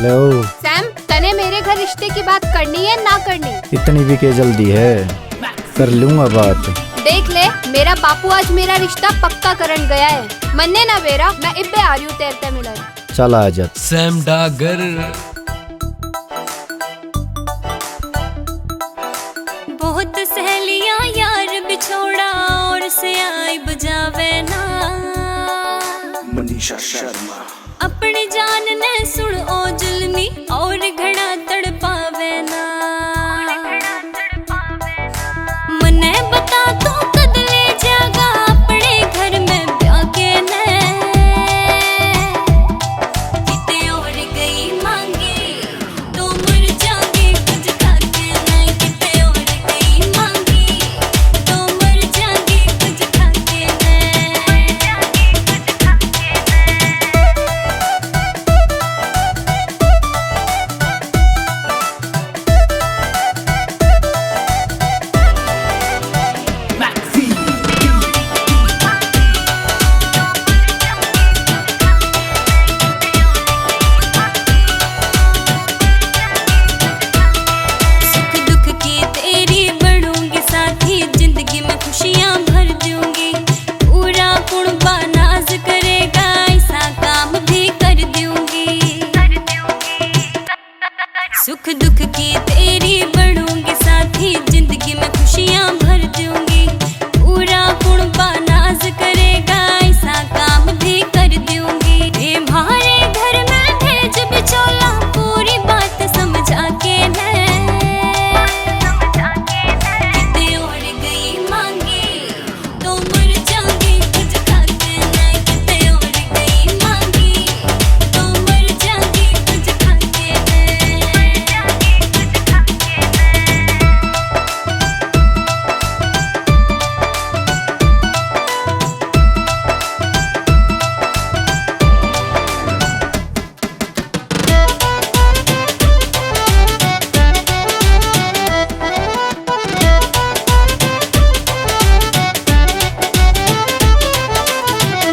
Hello Sam, तने मेरे घर रिश्ते की बात करनी है ना करनी? इतनी भी क्या जल्दी है, कर लूंगा बात। देख ले, मेरा बापू आज मेरा रिश्ता पक्का करन गया है। मन्ने ना बेरा, मैं इब्बे आ रही हूँ तेरे मिलन। चल आ जा। सैम डागर बहुत सहेलियां यार बिछोड़ा और से आई बुझावे ना। मनीषा शर्मा अपनी जान ने सुन ओ जुल्मी और घड़ा तड़पावे ना। मने बता तू कद ले जागा अपने घर में ब्याह के ने। किते और गई मांगे तो मर जागे कुछ खाके नहीं। किते और गई मांगे तो मर जागे कुछ खाके नहीं। सुख दुख की तेरी बनूंगी साथी, जिंदगी में खुशियां भर दूंगी। पूरा कुर्बा नाज करेगा ऐसा काम भी कर दूंगी। हमारे घर में भेज बिचौला पूरी बात समझा के ने। किते और गई मांगे तो मर जाऊंगी कुछ खाके नहीं। किते और गई मांगी तो मर जाऊंगी कुछ खाके नहीं।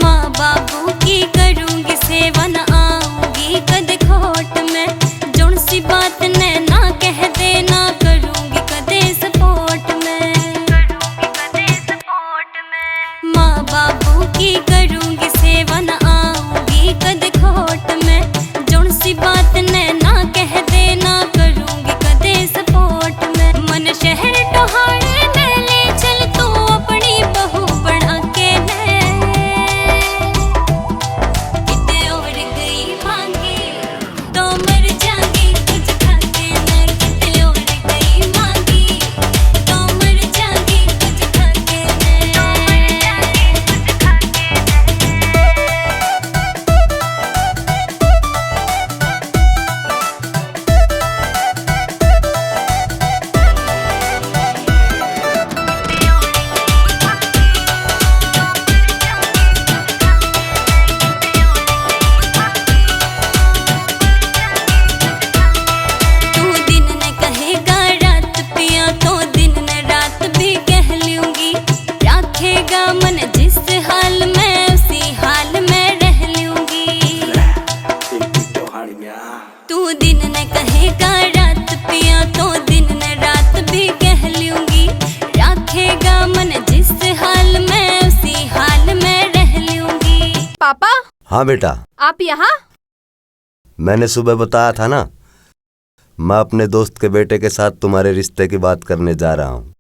माँ बाबू की करूंगी सेवा, न आऊंगी कद खोट में। जुन सी बात ने ना कह देना, करूंगी कदे सपोर्ट में। माँ बाबू की करूंगी सेवा, न आऊंगी कद खोट में। जुन सी बात ने ना कह देना, करूंगी कदे सपोर्ट में। मन शहर टोहाने में ले चल तू अपनी बहू बना के ने। किते और गई मांगे तो मर जाऊंगी कुछ खाके नहीं। किते और गई मांगी तो मर जाऊंगी कुछ खाके नहीं। तू दिन ने कहेगा रात पिया तो दिन ने रात भी कह लूंगी। रखेगा मन जिस हाल में उसी हाल में रह लूंगी। तू दिन ने कहेगा रात पिया तो दिन ने रात भी कह लूंगी। रखेगा मन जिस हाल में उसी हाल में रह लूंगी। पापा, हाँ बेटा, आप यहाँ? मैंने सुबह बताया था ना, मैं अपने दोस्त के बेटे के साथ तुम्हारे रिश्ते की बात करने जा रहा हूँ।